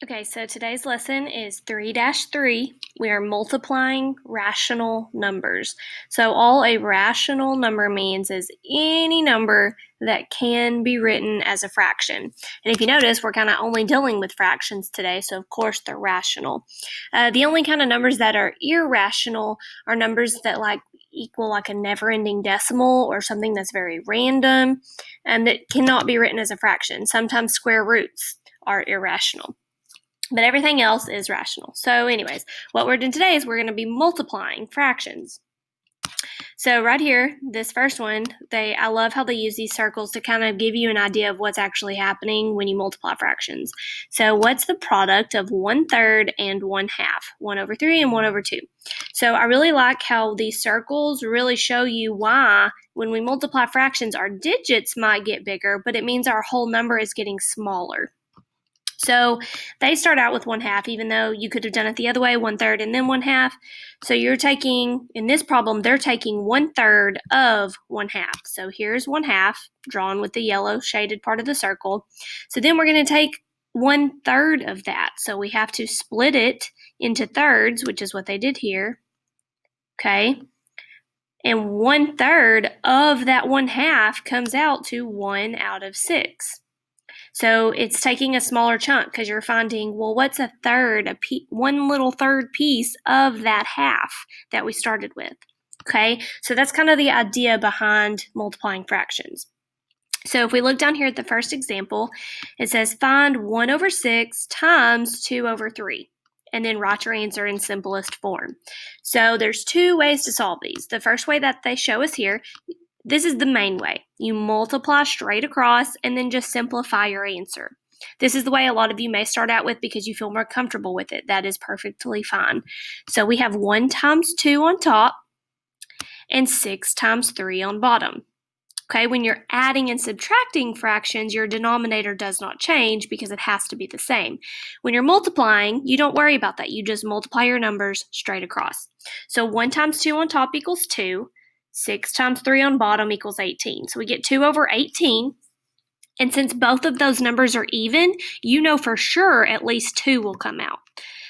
Okay, so today's lesson is 3-3. We are multiplying rational numbers. So all a rational number means is any number that can be written as a fraction. And if you notice, we're kind of only dealing with fractions today, so of course they're rational. The only kind of numbers that are irrational are numbers that equal like a never-ending decimal or something that's very random and that cannot be written as a fraction. Sometimes square roots are irrational. But everything else is rational. So anyways, what we're doing today is we're going to be multiplying fractions. So right here, this first one, I love how they use these circles to kind of give you an idea of what's actually happening when you multiply fractions. So what's the product of 1/3 and 1/2? 1/3 and 1/2. So I really like how these circles really show you why when we multiply fractions, our digits might get bigger, but it means our whole number is getting smaller. So they start out with 1/2, even though you could have done it the other way, 1/3 and then 1/2. So you're taking, in this problem, they're taking 1/3 of 1/2. So here's 1/2 drawn with the yellow shaded part of the circle. So then we're going to take 1/3 of that. So we have to split it into thirds, which is what they did here. Okay. And 1/3 of that 1/2 comes out to 1 out of 6. So it's taking a smaller chunk because you're finding, well, what's a third, one little third piece of that half that we started with, okay? So that's kind of the idea behind multiplying fractions. So if we look down here at the first example, it says find 1/6 times 2/3. And then write your answer in simplest form. So there's two ways to solve these. The first way that they show us here, this is the main way. You multiply straight across and then just simplify your answer. This is the way a lot of you may start out with because you feel more comfortable with it. That is perfectly fine. So we have 1 times 2 on top and 6 times 3 on bottom. Okay, when you're adding and subtracting fractions, your denominator does not change because it has to be the same. When you're multiplying, you don't worry about that. You just multiply your numbers straight across. So 1 times 2 on top equals 2. 6 times 3 on bottom equals 18. So we get 2/18. And since both of those numbers are even, you know for sure at least 2 will come out.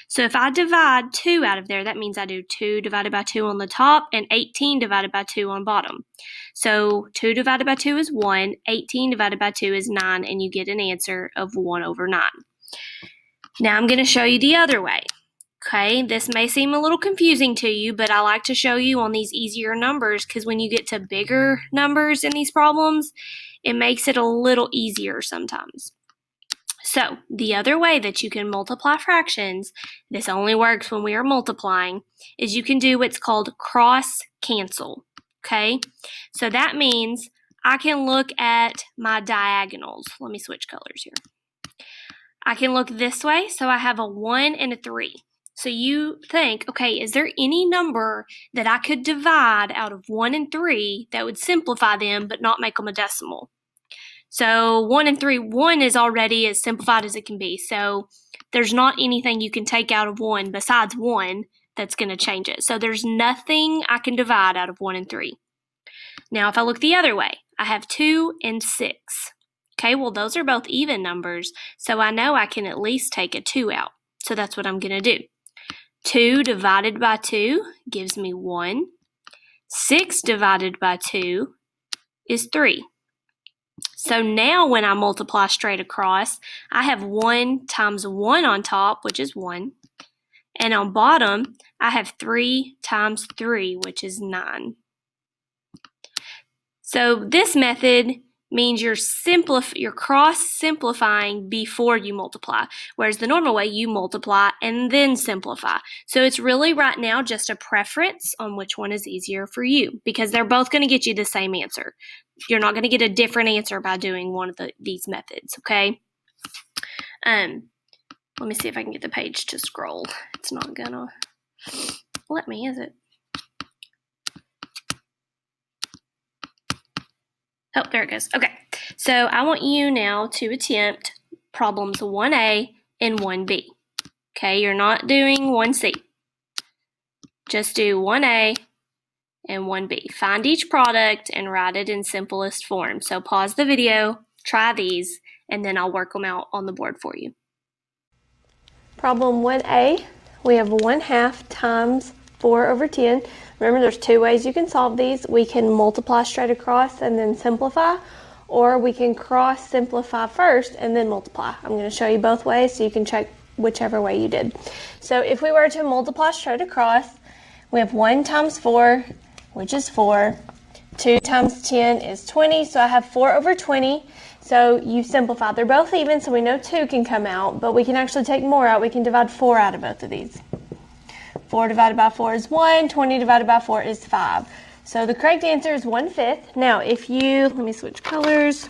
So if I divide 2 out of there, that means I do 2 divided by 2 on the top and 18 divided by 2 on bottom. So 2 divided by 2 is 1, 18 divided by 2 is 9, and you get an answer of 1/9. Now I'm going to show you the other way. Okay, this may seem a little confusing to you, but I like to show you on these easier numbers because when you get to bigger numbers in these problems, it makes it a little easier sometimes. So the other way that you can multiply fractions, this only works when we are multiplying, is you can do what's called cross cancel. Okay, so that means I can look at my diagonals. Let me switch colors here. I can look this way, so I have a 1 and a 3. So you think, okay, is there any number that I could divide out of 1 and 3 that would simplify them but not make them a decimal? So 1 and 3, 1 is already as simplified as it can be. So there's not anything you can take out of 1 besides 1 that's going to change it. So there's nothing I can divide out of 1 and 3. Now if I look the other way, I have 2 and 6. Okay, well those are both even numbers, so I know I can at least take a 2 out. So that's what I'm going to do. 2 divided by 2 gives me 1. 6 divided by 2 is 3. So now when I multiply straight across, I have 1 times 1 on top, which is 1. And on bottom, I have 3 times 3, which is 9. So this method means you're cross-simplifying before you multiply, whereas the normal way, you multiply and then simplify. So it's really right now just a preference on which one is easier for you because they're both going to get you the same answer. You're not going to get a different answer by doing one of these methods, okay? Let me see if I can get the page to scroll. It's not going to let me, is it? Oh, there it goes. Okay, so I want you now to attempt problems 1A and 1B. Okay, you're not doing 1C. Just do 1A and 1B. Find each product and write it in simplest form. So pause the video, try these, and then I'll work them out on the board for you. problem 1a, we have 1/2 times 4 over 10. Remember, there's two ways you can solve these. We can multiply straight across and then simplify, or we can cross simplify first and then multiply. I'm going to show you both ways so you can check whichever way you did. So if we were to multiply straight across, we have 1 times 4, which is 4. 2 times 10 is 20, so I have 4 over 20. So you simplify. They're both even, so we know 2 can come out, but we can actually take more out. We can divide 4 out of both of these. 4 divided by 4 is 1, 20 divided by 4 is 5. So the correct answer is 1/5. Now, if you, let me switch colors,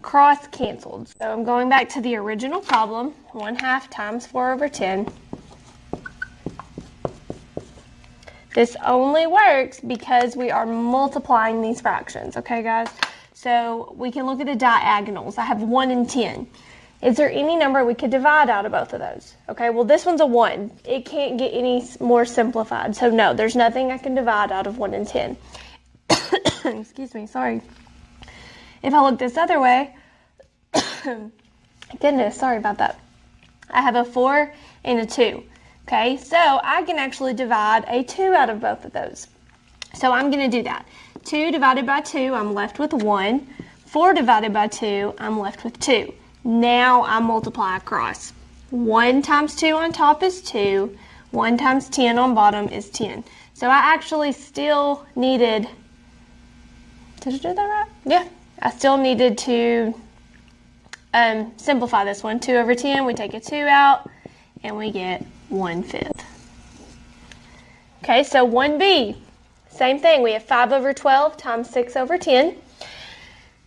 cross canceled. So I'm going back to the original problem, 1/2 times 4 over 10. This only works because we are multiplying these fractions, okay guys? So we can look at the diagonals. I have 1 and 10. Is there any number we could divide out of both of those? Okay, well this one's a 1. It can't get any more simplified. So no, there's nothing I can divide out of 1 and 10. Excuse me, sorry. If I look this other way, goodness, sorry about that. I have a 4 and a 2. Okay, so I can actually divide a 2 out of both of those. So I'm going to do that. 2 divided by 2, I'm left with 1. 4 divided by 2, I'm left with 2. Now I multiply across. 1 times 2 on top is 2. 1 times 10 on bottom is 10. So I actually still needed, did I do that right? Yeah, I still needed to simplify this one. 2 over 10, we take a 2 out, and we get 1/5. Okay, so 1b, same thing. We have 5 over 12 times 6 over 10.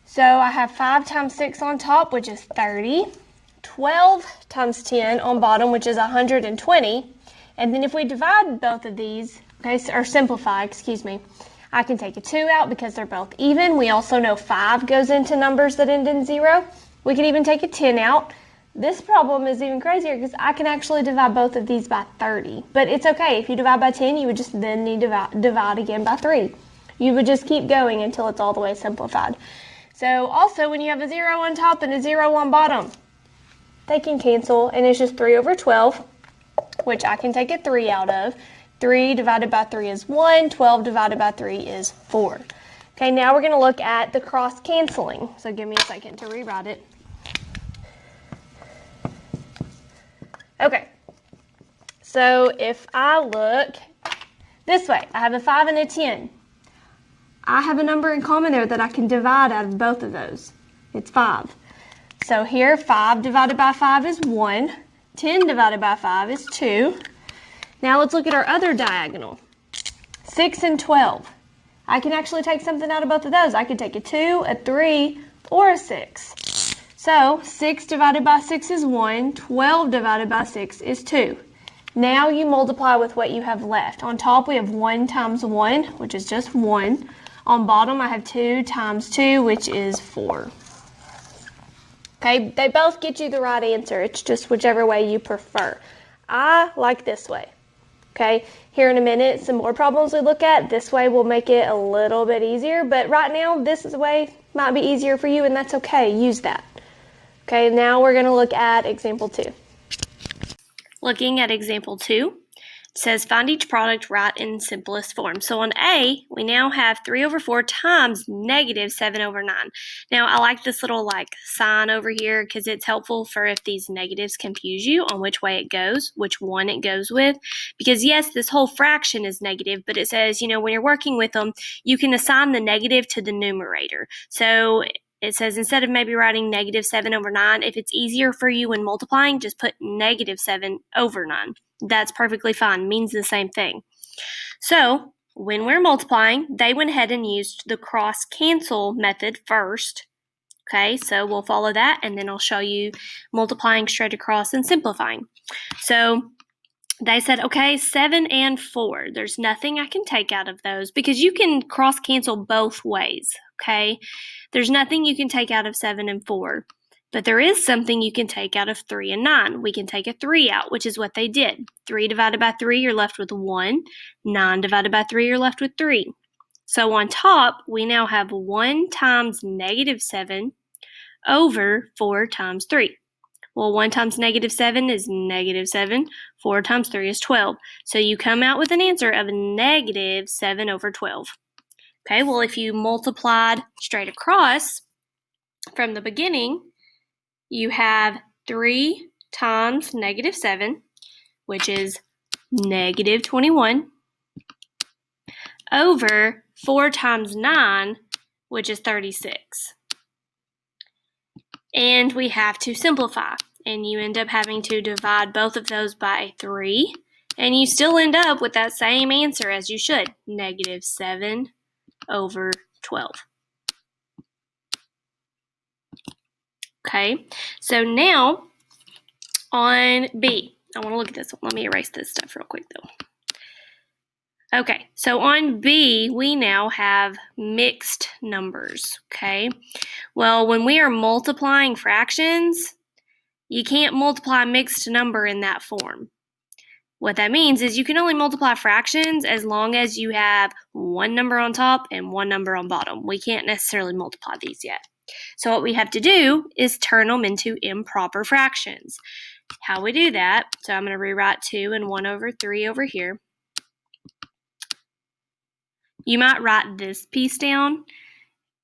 So I have 5 times 6 on top, which is 30. 12 times 10 on bottom, which is 120. And then if we divide both of these, okay, or simplify, excuse me, I can take a 2 out because they're both even. We also know 5 goes into numbers that end in 0. We can even take a 10 out. This problem is even crazier because I can actually divide both of these by 30. But it's okay. If you divide by 10, you would just then need to divide again by 3. You would just keep going until it's all the way simplified. So also, when you have a 0 on top and a 0 on bottom, they can cancel, and it's just 3 over 12, which I can take a 3 out of. 3 divided by 3 is 1. 12 divided by 3 is 4. Okay, now we're going to look at the cross canceling. So give me a second to rewrite it. Okay, so if I look this way, I have a 5 and a 10. I have a number in common there that I can divide out of both of those. It's 5. So here, 5 divided by 5 is 1. 10 divided by 5 is 2. Now let's look at our other diagonal. 6 and 12. I can actually take something out of both of those. I could take a 2, a 3, or a 6. So 6 divided by 6 is 1. 12 divided by 6 is 2. Now you multiply with what you have left. On top we have 1 times 1, which is just 1. On bottom I have 2 times 2, which is 4. Okay, they both get you the right answer. It's just whichever way you prefer. I like this way. Okay, here in a minute, some more problems we look at. This way will make it a little bit easier, but right now this way might be easier for you, and that's okay. Use that. Okay, now we're going to look at example 2. Looking at example 2, it says find each product, write in simplest form. So on A, we now have 3 over 4 times negative 7 over 9. Now I like this little sign over here because it's helpful for if these negatives confuse you on which way it goes, which one it goes with. Because yes, this whole fraction is negative, but it says, when you're working with them, you can assign the negative to the numerator. So it says instead of maybe writing negative 7 over 9, if it's easier for you when multiplying, just put negative 7 over 9. That's perfectly fine, means the same thing. So when we're multiplying, they went ahead and used the cross cancel method first. Okay, so we'll follow that, and then I'll show you multiplying straight across and simplifying. So they said, okay, 7 and 4. There's nothing I can take out of those because you can cross cancel both ways, okay? There's nothing you can take out of 7 and 4. But there is something you can take out of 3 and 9. We can take a 3 out, which is what they did. 3 divided by 3, you're left with 1. 9 divided by 3, you're left with 3. So on top, we now have 1 times negative 7 over 4 times 3. Well, 1 times negative 7 is negative 7. 4 times 3 is 12. So you come out with an answer of negative 7 over 12. Okay, well, if you multiplied straight across from the beginning, you have 3 times negative 7, which is negative 21, over 4 times 9, which is 36. And we have to simplify, and you end up having to divide both of those by 3, and you still end up with that same answer as you should, negative 7 over 12. Okay, so now on B, I want to look at this one. Let me erase this stuff real quick though. Okay, so on B, we now have mixed numbers, okay? Well, when we are multiplying fractions, you can't multiply a mixed number in that form. What that means is you can only multiply fractions as long as you have one number on top and one number on bottom. We can't necessarily multiply these yet. So what we have to do is turn them into improper fractions. How we do that, so I'm going to rewrite 2 and 1 over 3 over here. You might write this piece down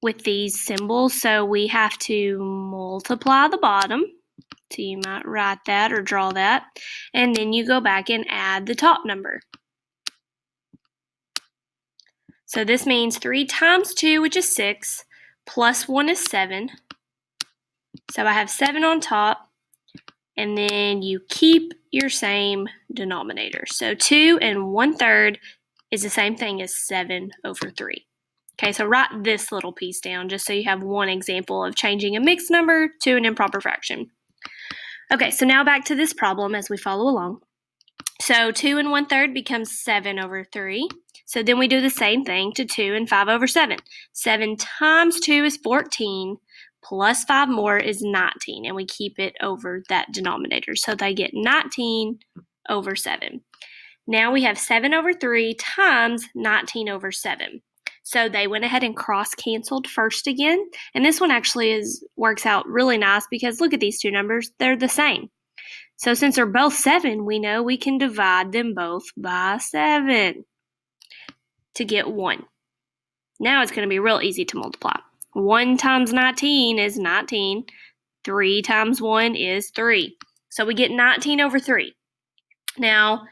with these symbols, so we have to multiply the bottom. So you might write that or draw that, and then you go back and add the top number. So this means 3 times 2, which is 6, plus 1 is 7. So I have 7 on top, and then you keep your same denominator. So 2 and 1/3 is the same thing as 7 over 3. Okay, so write this little piece down just so you have one example of changing a mixed number to an improper fraction. Okay, so now back to this problem as we follow along. So 2 and 1/3 becomes 7 over 3. So then we do the same thing to 2 and 5 over 7. 7 times 2 is 14, plus 5 more is 19, and we keep it over that denominator. So they get 19 over 7. Now we have 7 over 3 times 19 over 7. So they went ahead and cross-canceled first again, and this one actually works out really nice because look at these two numbers, they're the same. So since they're both 7, we know we can divide them both by 7 to get 1. Now it's going to be real easy to multiply. 1 times 19 is 19. 3 times 1 is 3. So we get 19 over 3. Now,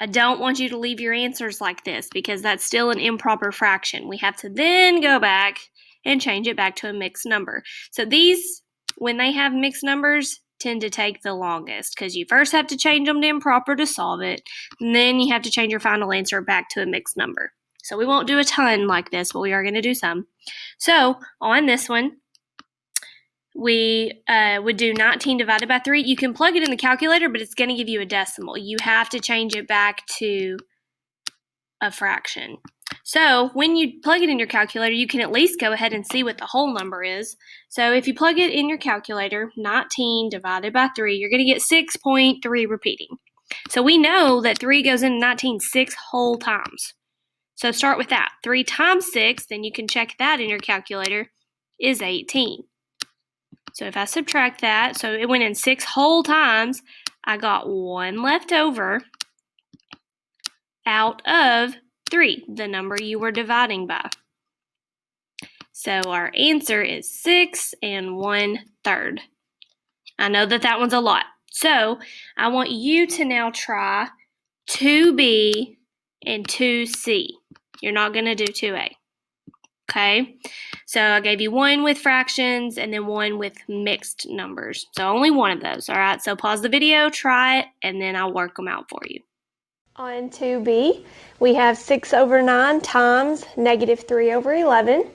I don't want you to leave your answers like this because that's still an improper fraction. We have to then go back and change it back to a mixed number. So these, when they have mixed numbers, tend to take the longest because you first have to change them to improper to solve it, and then you have to change your final answer back to a mixed number. So we won't do a ton like this, but we are going to do some. So on this one, we would do 19 divided by 3. You can plug it in the calculator, but it's going to give you a decimal. You have to change it back to a fraction. So when you plug it in your calculator, you can at least go ahead and see what the whole number is. So if you plug it in your calculator, 19 divided by 3, you're going to get 6.3 repeating. So we know that 3 goes into 19 6 whole times. So start with that. 3 times 6, then you can check that in your calculator, is 18. So if I subtract that, so it went in 6 whole times, I got 1 left over out of 3, the number you were dividing by. So our answer is 6 and 1/3. I know that that one's a lot. So I want you to now try 2B and 2C. You're not going to do 2A. Okay, so I gave you one with fractions and then one with mixed numbers. So only one of those, all right? So pause the video, try it, and then I'll work them out for you. On 2B, we have 6 over 9 times negative 3 over 11.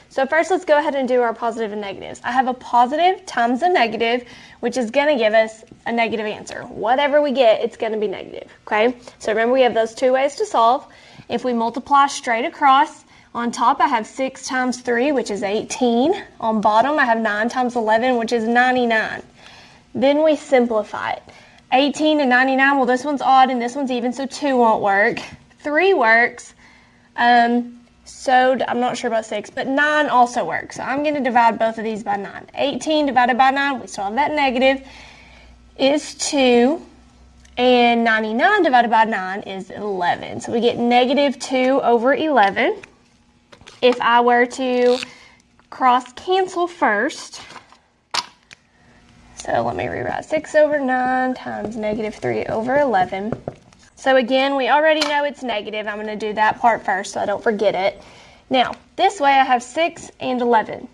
So first let's go ahead and do our positive and negatives. I have a positive times a negative, which is going to give us a negative answer. Whatever we get, it's going to be negative, okay? So remember we have those two ways to solve. If we multiply straight across, on top I have 6 times 3, which is 18. On bottom I have 9 times 11, which is 99. Then we simplify it. 18 and 99, well this one's odd and this one's even, so 2 won't work. 3 works. So I'm not sure about 6, but 9 also works. So I'm going to divide both of these by 9. 18 divided by 9, we still have that negative, is 2. And 99 divided by 9 is 11. So we get negative 2 over 11. If I were to cross cancel first, so let me rewrite 6 over 9 times negative 3 over 11. So again, we already know it's negative. I'm going to do that part first so I don't forget it. Now, this way I have 6 and 11.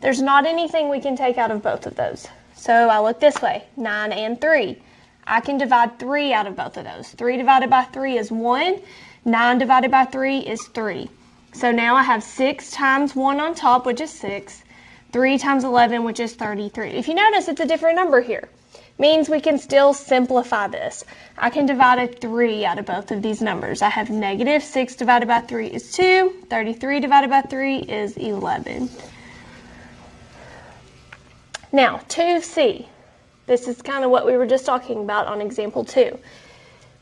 There's not anything we can take out of both of those. So I look this way, 9 and 3. I can divide 3 out of both of those. 3 divided by 3 is 1. 9 divided by 3 is 3. So now I have 6 times 1 on top, which is 6. 3 times 11, which is 33. If you notice, it's a different number here. Means we can still simplify this. I can divide a 3 out of both of these numbers. I have negative 6 divided by 3 is 2. 33 divided by 3 is 11. Now, 2c. This is kind of what we were just talking about on example 2.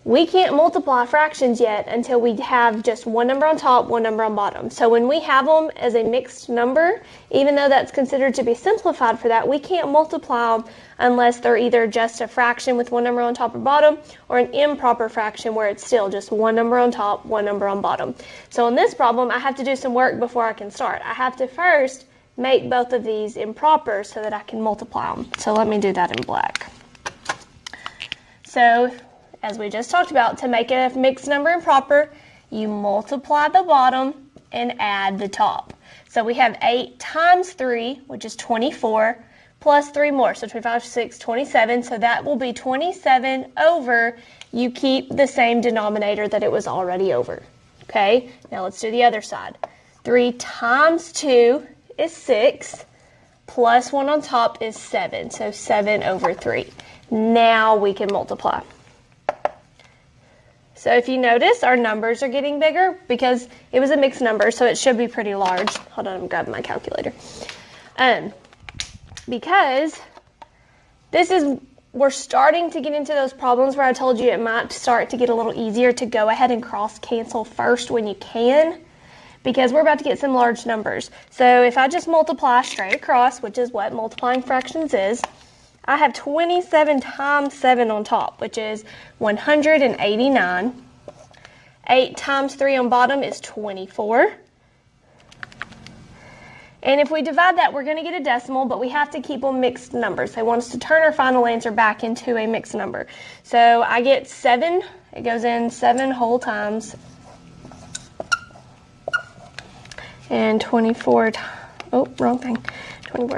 We can't multiply fractions yet until we have just one number on top, one number on bottom. So when we have them as a mixed number, even though that's considered to be simplified for that, we can't multiply them unless they're either just a fraction with one number on top or bottom, or an improper fraction where it's still just one number on top, one number on bottom. So in this problem, I have to do some work before I can start. I have to first make both of these improper so that I can multiply them. So let me do that in black. So, as we just talked about, to make a mixed number improper, you multiply the bottom and add the top. So we have 8 times 3, which is 24, plus 3 more, so 25, 6, 27, so that will be 27 over, you keep the same denominator that it was already over. Okay, now let's do the other side. 3 times 2 is 6, plus 1 on top is 7, so 7 over 3. Now we can multiply. So if you notice, our numbers are getting bigger because it was a mixed number, so it should be pretty large. Hold on, I'm grabbing my calculator. Because we're starting to get into those problems where I told you it might start to get a little easier to go ahead and cross cancel first when you can, because we're about to get some large numbers. So if I just multiply straight across, which is what multiplying fractions is, I have 27 times 7 on top, which is 189. 8 times 3 on bottom is 24. And if we divide that, we're going to get a decimal, but we have to keep them mixed numbers. They want us to turn our final answer back into a mixed number. So I get 7. It goes in 7 whole times. And 24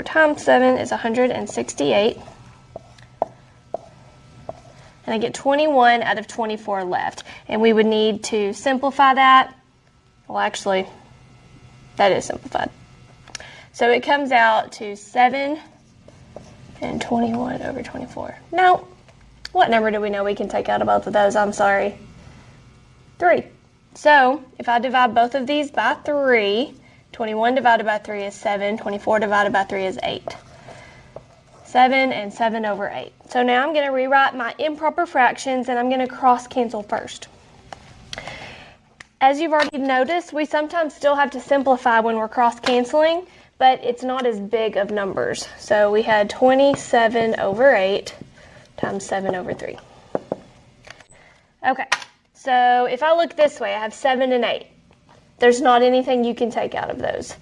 times 7 is 168. And I get 21 out of 24 left. And we would need to simplify that. Well, actually, that is simplified. So it comes out to 7 and 21 over 24. Now, what number do we know we can take out of both of those? I'm sorry. 3. So if I divide both of these by 3, 21 divided by 3 is 7. 24 divided by 3 is 8. 7 and 7 over 8. So now I'm going to rewrite my improper fractions and I'm going to cross cancel first. As you've already noticed, we sometimes still have to simplify when we're cross canceling, but it's not as big of numbers. So we had 27 over 8 times 7 over 3. Okay, so if I look this way, I have 7 and 8. There's not anything you can take out of those.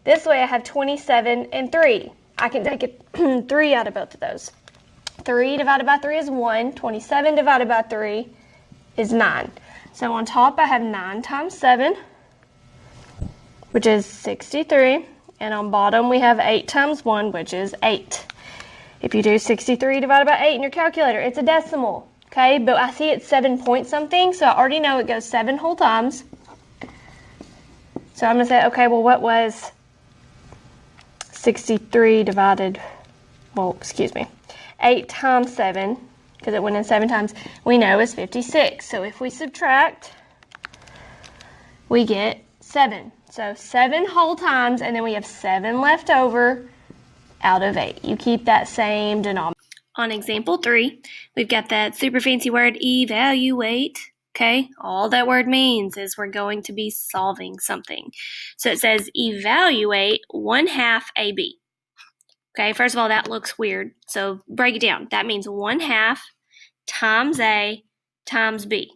This way I have 27 and 3. I can take 3 out of both of those. 3 divided by 3 is 1. 27 divided by 3 is 9. So on top I have 9 times 7, which is 63. And on bottom we have 8 times 1, which is 8. If you do 63 divided by 8 in your calculator, it's a decimal. Okay, but I see it's 7 point something, so I already know it goes 7 whole times. So I'm going to say, okay, well, what was 63 divided, 8 times 7, because it went in 7 times, we know is 56. So if we subtract, we get 7. So 7 whole times, and then we have 7 left over out of 8. You keep that same denominator. On example 3, we've got that super fancy word evaluate. Okay, all that word means is we're going to be solving something. So it says evaluate 1/2 AB. Okay, first of all, that looks weird. So break it down. That means 1/2 times A times B.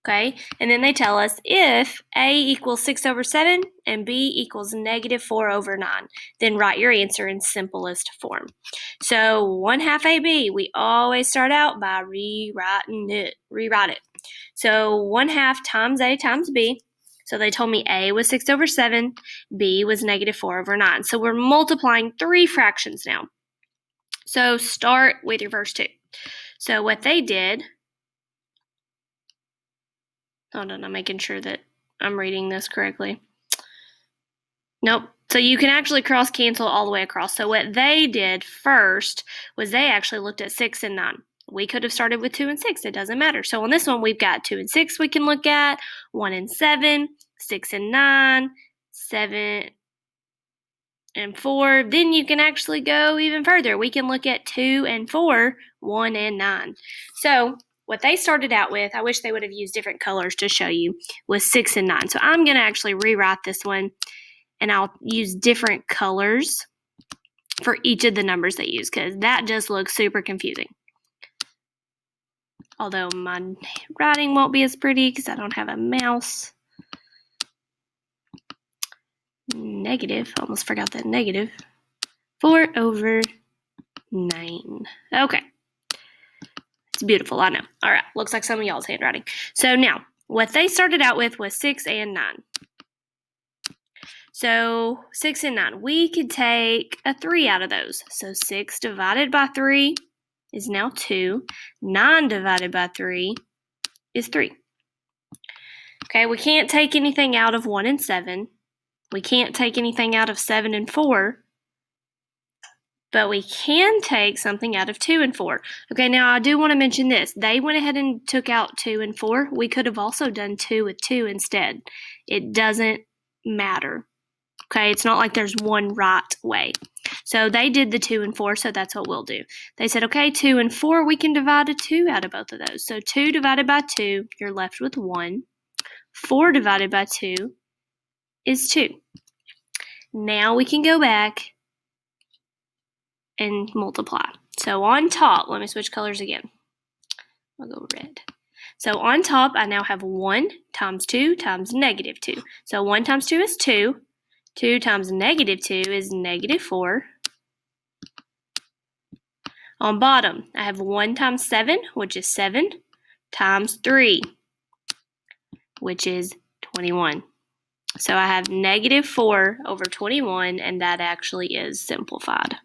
Okay, and then they tell us if A equals 6/7 and B equals -4/9, then write your answer in simplest form. So 1/2 AB, we always start out by rewriting it. Rewrite it. So 1/2 times A times B. So they told me A was 6/7, B was -4/9. So we're multiplying 3 fractions now. So start with your first 2. So what they did, hold on, I'm making sure that I'm reading this correctly. Nope. So you can actually cross cancel all the way across. So what they did first was they actually looked at 6 and 9. We could have started with 2 and 6. It doesn't matter. So on this one, we've got 2 and 6 we can look at, 1 and 7, 6 and 9, 7 and 4. Then you can actually go even further. We can look at 2 and 4, 1 and 9. So what they started out with, I wish they would have used different colors to show you, was 6 and 9. So I'm going to actually rewrite this one, and I'll use different colors for each of the numbers they use, because that just looks super confusing. Although my writing won't be as pretty because I don't have a mouse. Negative, almost forgot that negative. 4/9. Okay. It's beautiful, I know. All right, looks like some of y'all's handwriting. So now, what they started out with was 6 and 9. So 6 and 9, we could take a 3 out of those. So 6 divided by 3 is now 2. 9 divided by 3 is 3. Okay, we can't take anything out of 1 and 7. We can't take anything out of 7 and 4. But we can take something out of 2 and 4. Okay, now I do want to mention this. They went ahead and took out 2 and 4. We could have also done 2 with 2 instead. It doesn't matter. Okay, it's not like there's one right way. So they did the 2 and 4, so that's what we'll do. They said, okay, 2 and 4, we can divide a 2 out of both of those. So 2 divided by 2, you're left with 1. 4 divided by 2 is 2. Now we can go back and multiply. So on top, let me switch colors again. I'll go red. So on top, I now have 1 times 2 times -2. So 1 times 2 is 2. 2 times -2 is -4. On bottom, I have 1 times 7, which is 7, times 3, which is 21. So I have -4/21, and that actually is simplified.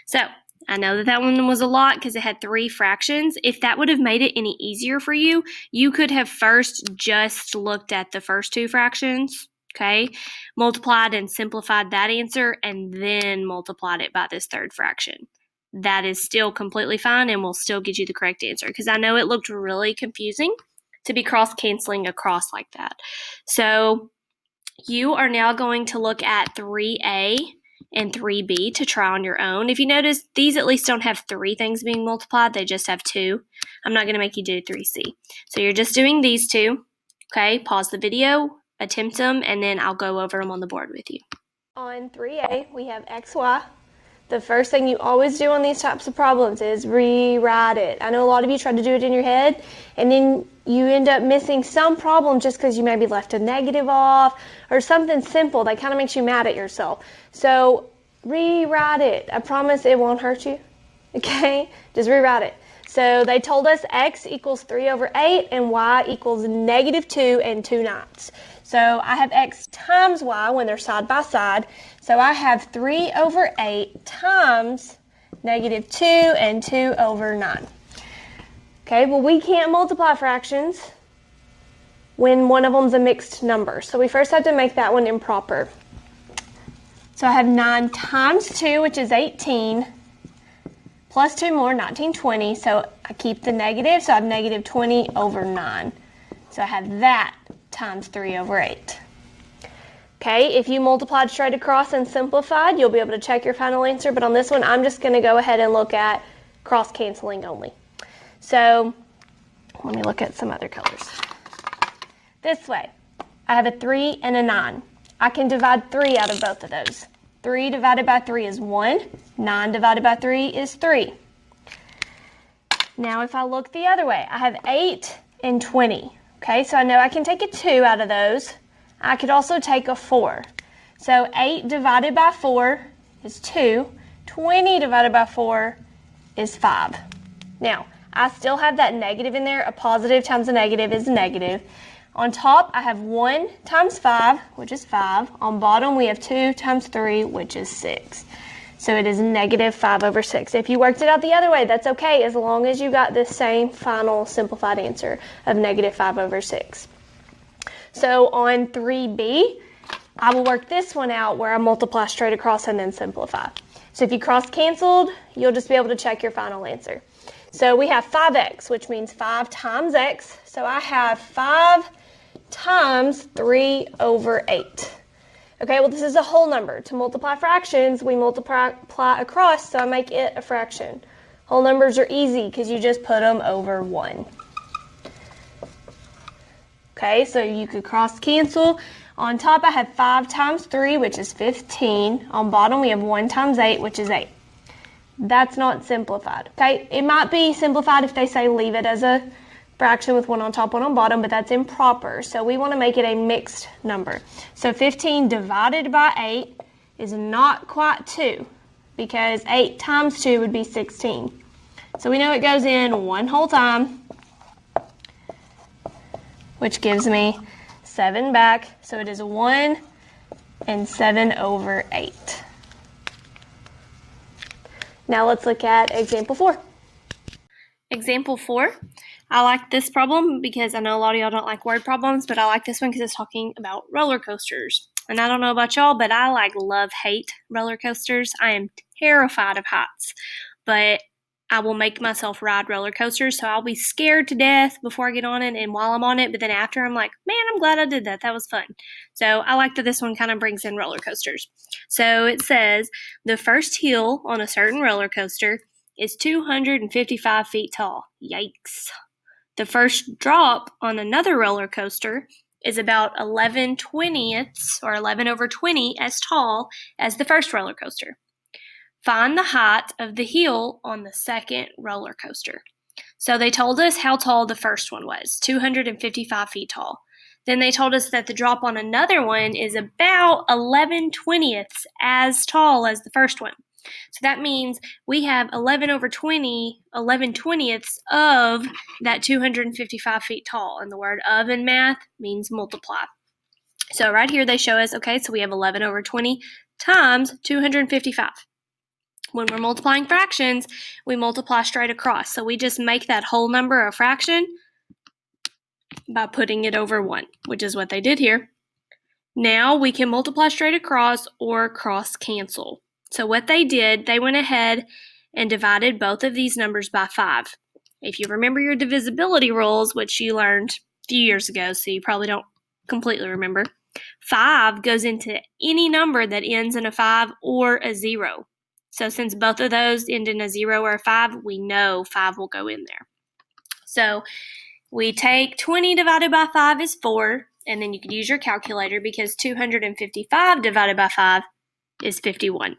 So I know that one was a lot because it had 3 fractions. If that would have made it any easier for you, you could have first just looked at the first 2 fractions, okay, multiplied and simplified that answer, and then multiplied it by this 3rd fraction. That is still completely fine and will still get you the correct answer, because I know it looked really confusing to be cross-canceling across like that. So you are now going to look at 3A and 3B to try on your own. If you notice, these at least don't have 3 things being multiplied. They just have 2. I'm not going to make you do 3C. So you're just doing these 2. Okay, pause the video, attempt them, and then I'll go over them on the board with you. On 3A, we have XY. The first thing you always do on these types of problems is rewrite it. I know a lot of you try to do it in your head, and then you end up missing some problem just because you maybe left a negative off or something simple that kind of makes you mad at yourself. So rewrite it. I promise it won't hurt you. Okay? Just rewrite it. So they told us x equals 3/8 and y equals -2 and 2/9. So I have x times y when they're side by side. So I have 3/8 times -2 and 2/9. Okay, well we can't multiply fractions when one of them's a mixed number. So we first have to make that one improper. So I have 9 times 2, which is 18, plus 2 more, 19, 20. So I keep the negative, so I have -20/9. So I have that times 3/8. Okay, if you multiplied straight across and simplified, you'll be able to check your final answer. But on this one, I'm just going to go ahead and look at cross-canceling only. So Let me look at some other colors. This way, I have a 3 and a 9. I can divide 3 out of both of those. 3 divided by 3 is 1. 9 divided by 3 is 3. Now if I look the other way, I have 8 and 20. Okay, so I know I can take a 2 out of those. I could also take a 4. So 8 divided by 4 is 2. 20 divided by 4 is 5. Now, I still have that negative in there. A positive times a negative is negative. On top, I have 1 times 5, which is 5. On bottom, we have 2 times 3, which is 6. So it is negative 5 over 6. If you worked it out the other way, that's okay, as long as you got the same final simplified answer of negative 5 over 6. So on 3B, I will work this one out where I multiply straight across and then simplify. So if you cross-canceled, you'll just be able to check your final answer. So we have 5x, which means 5 times x. So I have 5 times 3 over 8. Okay, well this is a whole number. To multiply fractions, we multiply across, so I make it a fraction. Whole numbers are easy because you just put them over 1. Okay, so you could cross cancel. On top I have 5 times 3, which is 15. On bottom we have 1 times 8, which is 8. That's not simplified. Okay, it might be simplified if they say leave it as a fraction with 1 on top, 1 on bottom, but that's improper. So we want to make it a mixed number. So 15 divided by 8 is not quite 2 because 8 times 2 would be 16. So we know it goes in one whole time, which gives me 7 back. So it is 1 and 7 over 8. Now let's look at example 4. Example 4. I like this problem because I know a lot of y'all don't like word problems, but I like this one because it's talking about roller coasters. And I don't know about y'all, but I love-hate roller coasters. I am terrified of heights, but I will make myself ride roller coasters, so I'll be scared to death before I get on it and while I'm on it, but then after I'm like, man, I'm glad I did that. That was fun. So I like that this one kind of brings in roller coasters. So it says the first hill on a certain roller coaster is 255 feet tall. Yikes. The first drop on another roller coaster is about 11/20ths or 11 over 20 as tall as the first roller coaster. Find the height of the hill on the second roller coaster. So they told us how tall the first one was, 255 feet tall. Then they told us that the drop on another one is about 11/20ths as tall as the first one. So that means we have 11 over 20, 11/20ths of that 255 feet tall. And the word of in math means multiply. So right here they show us, okay, so we have 11 over 20 times 255. When we're multiplying fractions, we multiply straight across. So we just make that whole number a fraction by putting it over 1, which is what they did here. Now we can multiply straight across or cross cancel. So what they did, they went ahead and divided both of these numbers by 5. If you remember your divisibility rules, which you learned a few years ago, so you probably don't completely remember, 5 goes into any number that ends in a 5 or a 0. So since both of those end in a 0 or a 5, we know 5 will go in there. So we take 20 divided by 5 is 4, and then you could use your calculator because 255 divided by 5 is 51.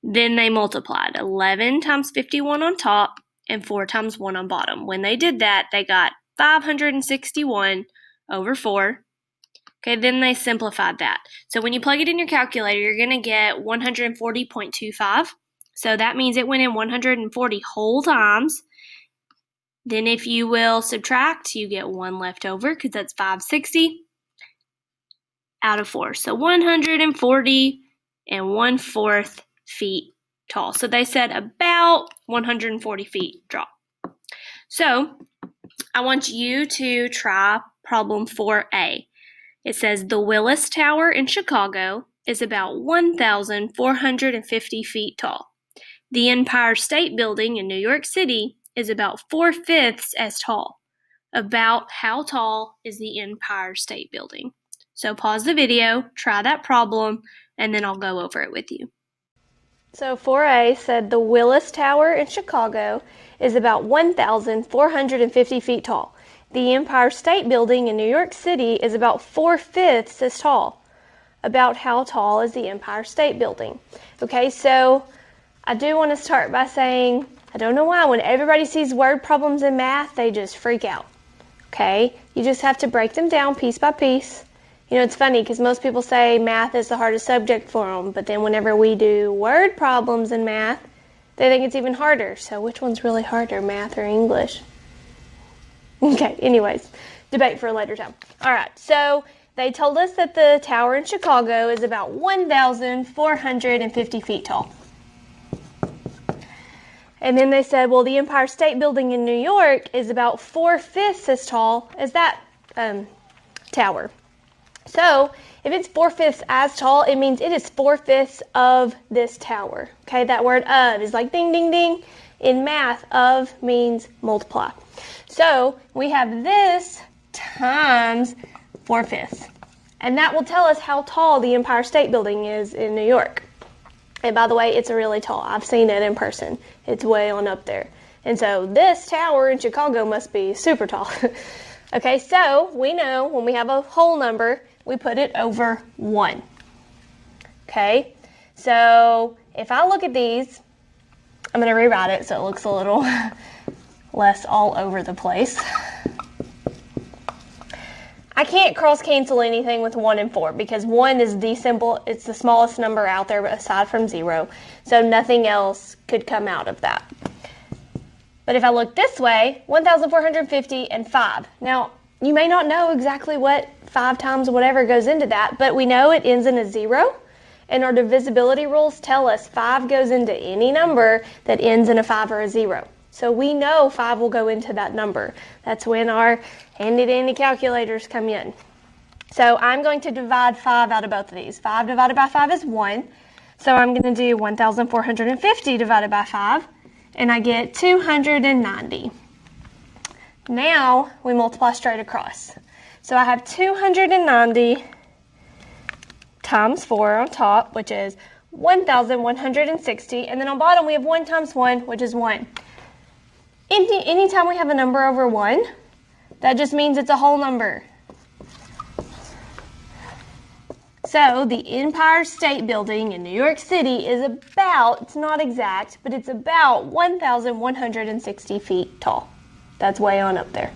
Then they multiplied 11 times 51 on top and 4 times 1 on bottom. When they did that, they got 561 over 4. Okay, then they simplified that. So when you plug it in your calculator, you're going to get 140.25. So that means it went in 140 whole times. Then if you will subtract, you get 1 left over because that's 560 out of 4. So 140 and 1/4 feet tall. So they said about 140 feet drop. So I want you to try problem 4A. It says the Willis Tower in Chicago is about 1,450 feet tall. The Empire State Building in New York City is about 4/5 as tall. About how tall is the Empire State Building? So pause the video, try that problem, and then I'll go over it with you. So 4A said the Willis Tower in Chicago is about 1,450 feet tall. the Empire State Building in New York City is about 4/5 as tall. About how tall is the Empire State Building? Okay, so I do want to start by saying, I don't know why, when everybody sees word problems in math, they just freak out. Okay, you just have to break them down piece by piece. You know, it's funny because most people say math is the hardest subject for them, but then whenever we do word problems in math, they think it's even harder. So which one's really harder, math or English? Okay, anyways, debate for a later time. All right, so they told us that the tower in Chicago is about 1,450 feet tall. And then they said, well, the Empire State Building in New York is about 4/5 as tall as that tower. So if it's 4/5 as tall, it means it is 4/5 of this tower. Okay, that word of is like ding, ding, ding. In math, of means multiply. So we have this times 4/5. And that will tell us how tall the Empire State Building is in New York. And by the way, it's really tall. I've seen it in person. It's way on up there. And so this tower in Chicago must be super tall. Okay, so we know when we have a whole number, we put it over 1. Okay, so if I look at these, I'm going to rewrite it so it looks a little less all over the place. I can't cross cancel anything with 1 and 4 because 1 is the symbol, it's the smallest number out there aside from 0. So nothing else could come out of that. But if I look this way, 1,450 and 5. Now, you may not know exactly what 5 times whatever goes into that, but we know it ends in a 0. And our divisibility rules tell us 5 goes into any number that ends in a 5 or a 0. So we know 5 will go into that number. That's when our handy-dandy calculators come in. So I'm going to divide 5 out of both of these. 5 divided by 5 is 1. So I'm going to do 1,450 divided by 5, and I get 290. Now we multiply straight across. So I have 290 times 4 on top, which is 1,160. And then on bottom we have 1 times 1, which is 1. Anytime we have a number over 1, that just means it's a whole number. So the Empire State Building in New York City is about, it's not exact, but it's about 1,160 feet tall. That's way on up there.